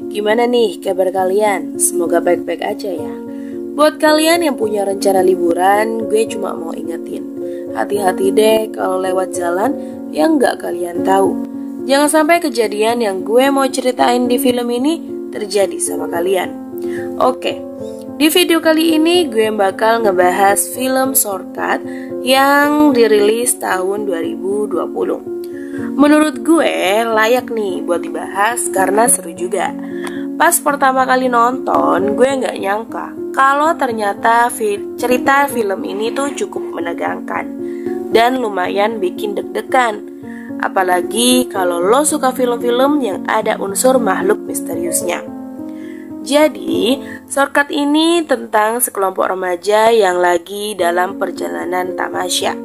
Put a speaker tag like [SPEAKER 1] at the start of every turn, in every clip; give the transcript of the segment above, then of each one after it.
[SPEAKER 1] Gimana nih kabar kalian? Semoga baik-baik aja ya. Buat kalian yang punya rencana liburan, gue cuma mau ingetin, hati-hati deh kalau lewat jalan yang gak kalian tahu. Jangan sampai kejadian yang gue mau ceritain di film ini terjadi sama kalian. Oke, di video kali ini gue bakal ngebahas film Shortcut yang dirilis tahun 2020. Menurut gue layak nih buat dibahas karena seru juga. Pas pertama kali nonton, gue gak nyangka kalau ternyata cerita film ini tuh cukup menegangkan dan lumayan bikin deg-degan. Apalagi kalau lo suka film-film yang ada unsur makhluk misteriusnya. Jadi, Shortcut ini tentang sekelompok remaja yang lagi dalam perjalanan tamasya.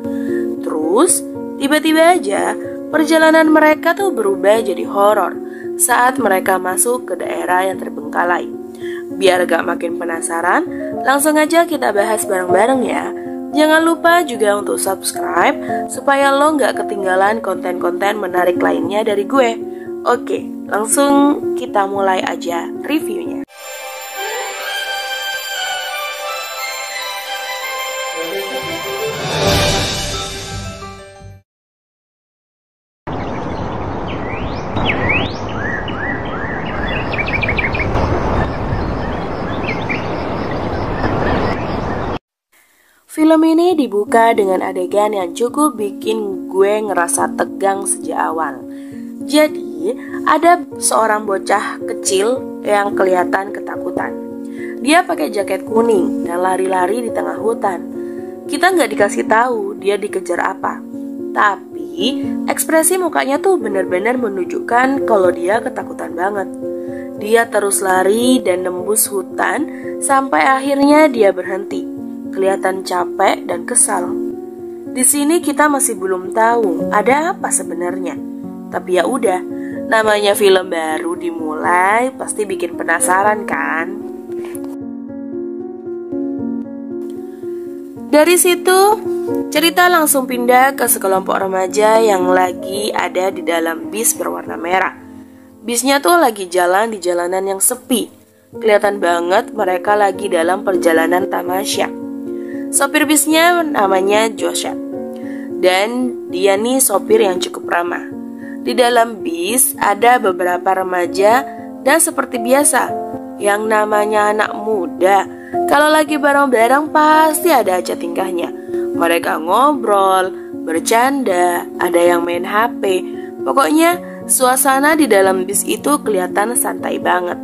[SPEAKER 1] Terus, tiba-tiba aja perjalanan mereka tuh berubah jadi horor saat mereka masuk ke daerah yang terbengkalai. Biar gak makin penasaran, langsung aja kita bahas bareng-bareng ya. Jangan lupa juga untuk subscribe supaya lo gak ketinggalan konten-konten menarik lainnya dari gue. Oke, langsung kita mulai aja reviewnya. Film ini dibuka dengan adegan yang cukup bikin gue ngerasa tegang sejak awal. Jadi, ada seorang bocah kecil yang kelihatan ketakutan. Dia pakai jaket kuning dan lari-lari di tengah hutan. Kita nggak dikasih tahu dia dikejar apa. Tapi, ekspresi mukanya tuh benar-benar menunjukkan kalau dia ketakutan banget. Dia terus lari dan nembus hutan sampai akhirnya dia berhenti. Kelihatan capek dan kesal. Di sini kita masih belum tahu ada apa sebenarnya. Tapi ya udah, namanya film baru dimulai pasti bikin penasaran kan? Dari situ, cerita langsung pindah ke sekelompok remaja yang lagi ada di dalam bis berwarna merah. Bisnya tuh lagi jalan di jalanan yang sepi. Kelihatan banget mereka lagi dalam perjalanan tamasya. Sopir bisnya namanya Joshua. Dan dia nih sopir yang cukup ramah. Di dalam bis ada beberapa remaja dan seperti biasa, yang namanya anak muda, kalau lagi bareng-bareng pasti ada aja tingkahnya. Mereka ngobrol, bercanda, ada yang main HP. Pokoknya suasana di dalam bis itu kelihatan santai banget.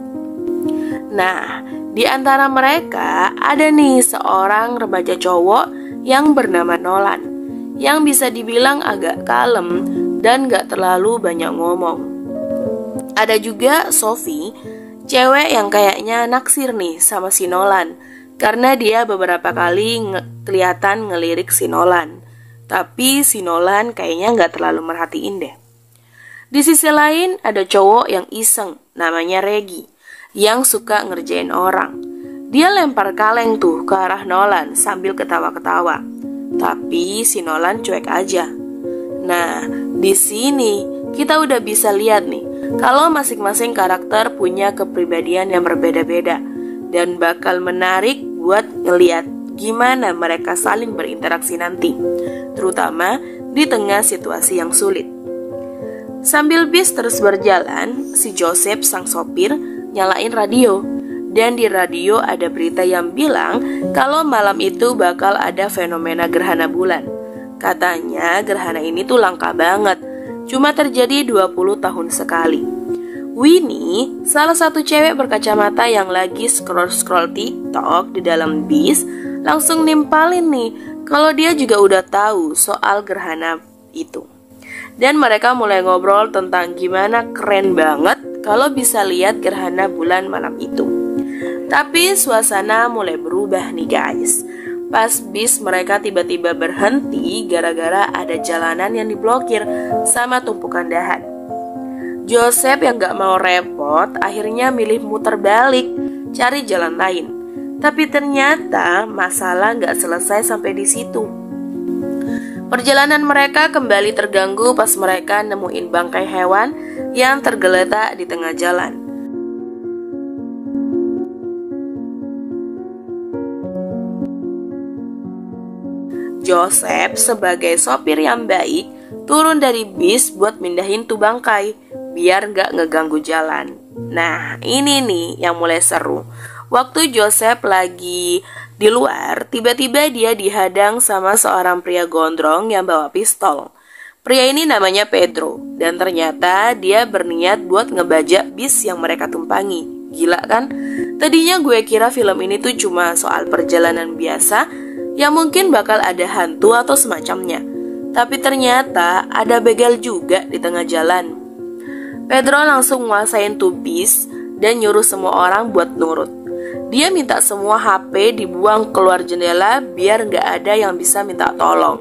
[SPEAKER 1] Nah, di antara mereka ada nih seorang remaja cowok yang bernama Nolan, yang bisa dibilang agak kalem dan gak terlalu banyak ngomong. Ada juga Sophie, cewek yang kayaknya naksir nih sama si Nolan, karena dia beberapa kali kelihatan ngelirik si Nolan. Tapi si Nolan kayaknya gak terlalu merhatiin deh. Di sisi lain ada cowok yang iseng, namanya Reggie, yang suka ngerjain orang. Dia lempar kaleng tuh ke arah Nolan sambil ketawa-ketawa. Tapi si Nolan cuek aja. Nah, di sini kita udah bisa lihat nih kalau masing-masing karakter punya kepribadian yang berbeda-beda dan bakal menarik buat ngeliat gimana mereka saling berinteraksi nanti, terutama di tengah situasi yang sulit. Sambil bis terus berjalan, si Joseph sang sopir nyalain radio. Dan di radio ada berita yang bilang kalau malam itu bakal ada fenomena gerhana bulan. Katanya gerhana ini tuh langka banget, cuma terjadi 20 tahun sekali. Winnie, salah satu cewek berkacamata yang lagi scroll-scroll TikTok di dalam bis, langsung nimpalin nih kalau dia juga udah tahu soal gerhana itu. Dan mereka mulai ngobrol tentang gimana keren banget kalau bisa lihat gerhana bulan malam itu. Tapi suasana mulai berubah nih guys. Pas bis mereka tiba-tiba berhenti gara-gara ada jalanan yang diblokir sama tumpukan dahan. Joseph yang gak mau repot akhirnya milih muter balik cari jalan lain. Tapi ternyata masalah gak selesai sampai di situ. Perjalanan mereka kembali terganggu pas mereka nemuin bangkai hewan yang tergeletak di tengah jalan. Joseph sebagai sopir yang baik turun dari bis buat mindahin tuh bangkai biar nggak ngeganggu jalan. Nah, ini nih yang mulai seru. Waktu Joseph lagi di luar, tiba-tiba dia dihadang sama seorang pria gondrong yang bawa pistol. Pria ini namanya Pedro, dan ternyata dia berniat buat ngebajak bis yang mereka tumpangi. Gila kan? Tadinya gue kira film ini tuh cuma soal perjalanan biasa yang mungkin bakal ada hantu atau semacamnya. Tapi ternyata ada begal juga di tengah jalan. Pedro langsung nguasain tuh bis dan nyuruh semua orang buat nurut. Dia minta semua HP dibuang keluar jendela biar nggak ada yang bisa minta tolong.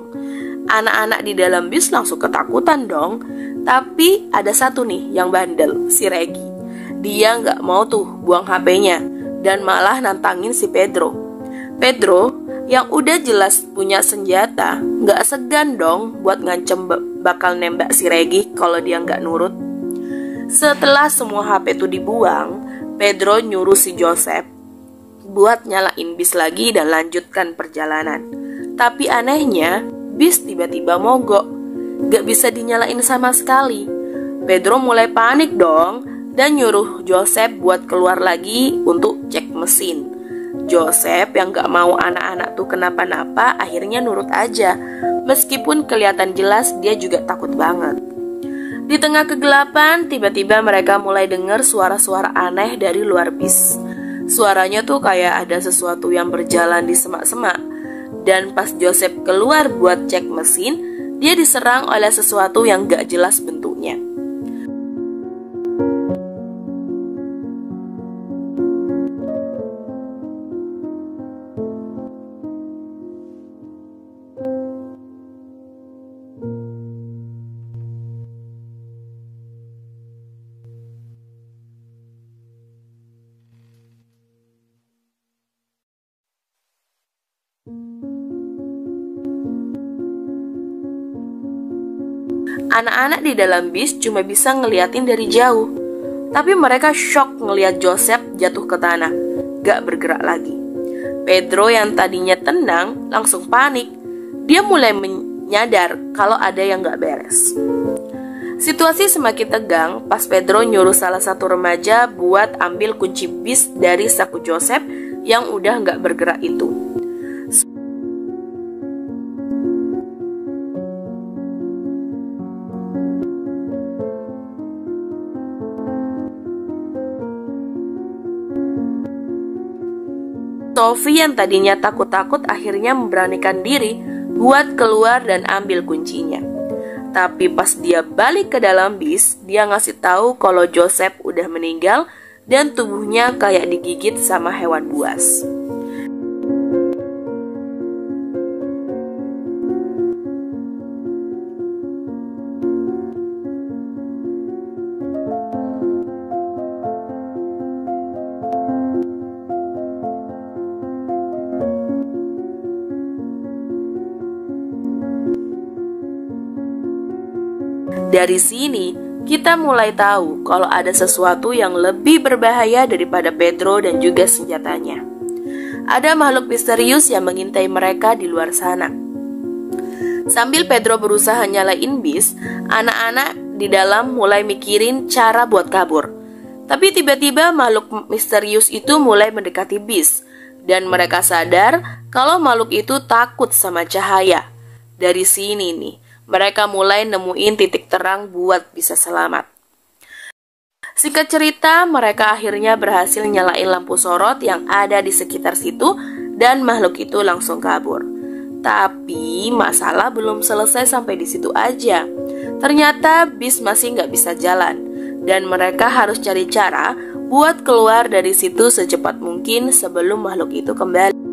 [SPEAKER 1] Anak-anak di dalam bis langsung ketakutan dong. Tapi ada satu nih yang bandel, si Regi. Dia nggak mau tuh buang HP-nya dan malah nantangin si Pedro. Pedro yang udah jelas punya senjata nggak segan dong buat ngancem bakal nembak si Regi kalau dia nggak nurut. Setelah semua HP itu dibuang, Pedro nyuruh si Joseph buat nyalain bis lagi dan lanjutkan perjalanan. Tapi anehnya, bis tiba-tiba mogok, gak bisa dinyalain sama sekali. Pedro mulai panik dong dan nyuruh Joseph buat keluar lagi untuk cek mesin. Joseph yang gak mau anak-anak tuh kenapa-napa akhirnya nurut aja. Meskipun kelihatan jelas dia juga takut banget. Di tengah kegelapan, tiba-tiba mereka mulai dengar suara-suara aneh dari luar bis. Suaranya tuh kayak ada sesuatu yang berjalan di semak-semak. Dan pas Joseph keluar buat cek mesin, dia diserang oleh sesuatu yang gak jelas bentuknya. Anak-anak di dalam bis cuma bisa ngeliatin dari jauh. Tapi mereka shock ngeliat Joseph jatuh ke tanah, gak bergerak lagi. Pedro yang tadinya tenang langsung panik. Dia mulai menyadar kalau ada yang gak beres. Situasi semakin tegang pas Pedro nyuruh salah satu remaja buat ambil kunci bis dari saku Joseph yang udah gak bergerak itu. Sophie yang tadinya takut-takut akhirnya memberanikan diri buat keluar dan ambil kuncinya. Tapi pas dia balik ke dalam bis, dia ngasih tahu kalau Joseph udah meninggal dan tubuhnya kayak digigit sama hewan buas. Dari sini, kita mulai tahu kalau ada sesuatu yang lebih berbahaya daripada Pedro dan juga senjatanya. Ada makhluk misterius yang mengintai mereka di luar sana. Sambil Pedro berusaha nyalain bis, anak-anak di dalam mulai mikirin cara buat kabur. Tapi tiba-tiba makhluk misterius itu mulai mendekati bis, dan mereka sadar kalau makhluk itu takut sama cahaya. Dari sini nih, mereka mulai nemuin titik terang buat bisa selamat. Singkat cerita, mereka akhirnya berhasil nyalain lampu sorot yang ada di sekitar situ dan makhluk itu langsung kabur. Tapi masalah belum selesai sampai di situ aja. Ternyata bis masih nggak bisa jalan dan mereka harus cari cara buat keluar dari situ secepat mungkin sebelum makhluk itu kembali.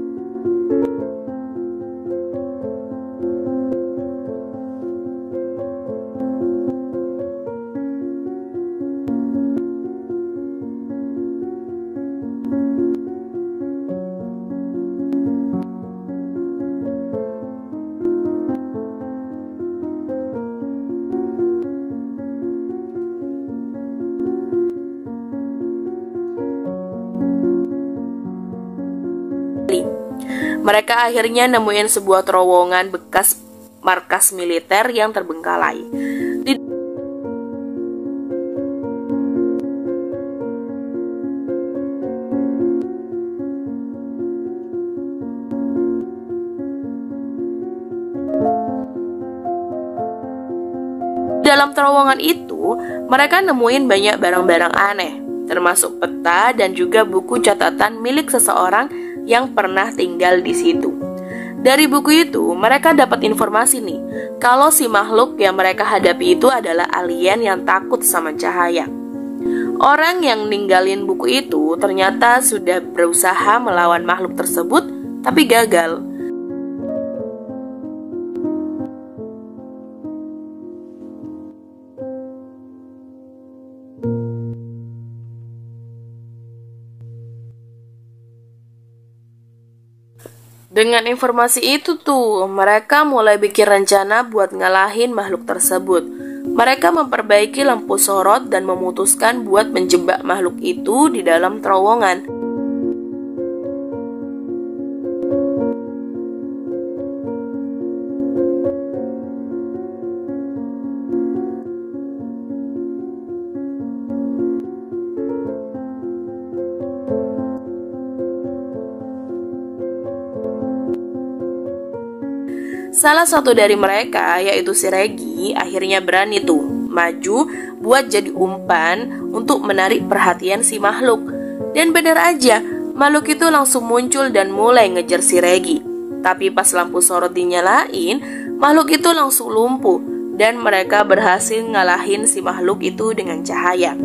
[SPEAKER 1] Mereka akhirnya nemuin sebuah terowongan bekas markas militer yang terbengkalai. Dalam terowongan itu, mereka nemuin banyak barang-barang aneh, termasuk peta dan juga buku catatan milik seseorang yang pernah tinggal di situ. Dari buku itu, mereka dapat informasi nih, kalau si makhluk yang mereka hadapi itu adalah alien yang takut sama cahaya. Orang yang ninggalin buku itu ternyata sudah berusaha melawan makhluk tersebut, tapi gagal. Dengan informasi itu tuh, mereka mulai bikin rencana buat ngalahin makhluk tersebut. Mereka memperbaiki lampu sorot dan memutuskan buat menjebak makhluk itu di dalam terowongan. Salah satu dari mereka, yaitu si Regi, akhirnya berani tuh maju buat jadi umpan untuk menarik perhatian si makhluk. Dan benar aja, makhluk itu langsung muncul dan mulai ngejar si Regi. Tapi pas lampu sorot dinyalain, makhluk itu langsung lumpuh dan mereka berhasil ngalahin si makhluk itu dengan cahaya.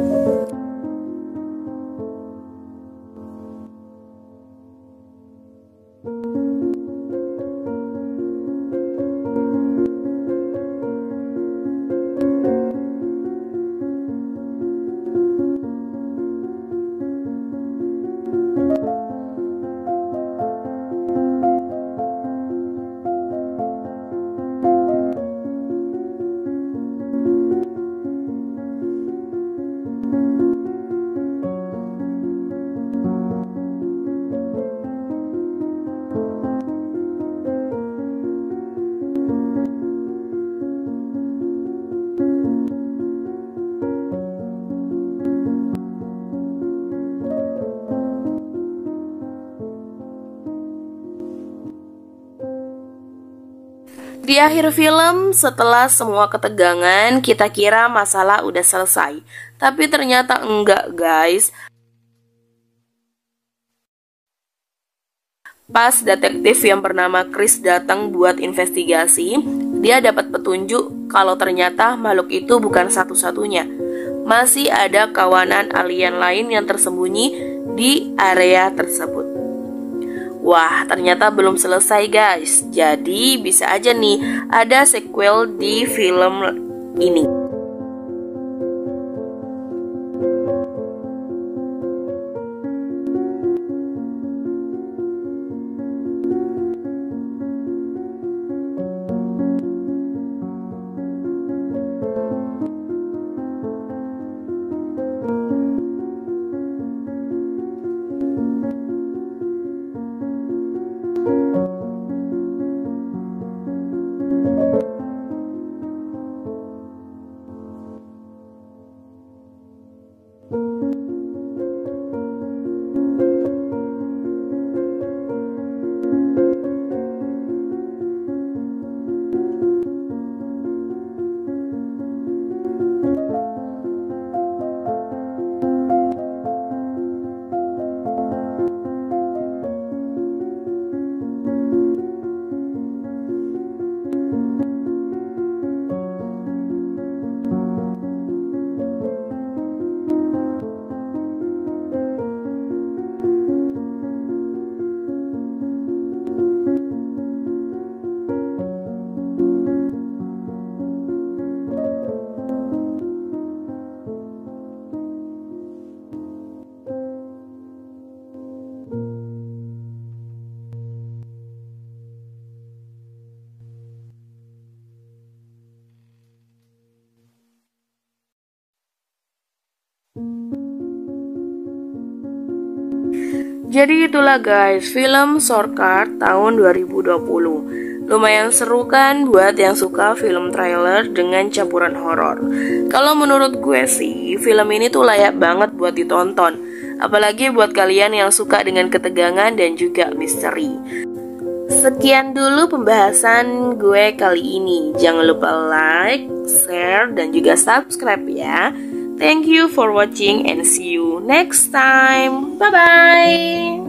[SPEAKER 1] Di akhir film, setelah semua ketegangan, kita kira masalah udah selesai. Tapi ternyata enggak, guys. Pas detektif yang bernama Chris datang buat investigasi, dia dapat petunjuk kalau ternyata makhluk itu bukan satu-satunya. Masih ada kawanan alien lain yang tersembunyi di area tersebut. Wah, ternyata belum selesai, guys. Jadi bisa aja nih ada sequel di film ini. Jadi itulah guys, film Shortcut tahun 2020. Lumayan seru kan buat yang suka film trailer dengan campuran horor. Kalau menurut gue sih, film ini tuh layak banget buat ditonton. Apalagi buat kalian yang suka dengan ketegangan dan juga misteri. Sekian dulu pembahasan gue kali ini. Jangan lupa like, share, dan juga subscribe ya. Thank you for watching and see you next time. Bye-bye.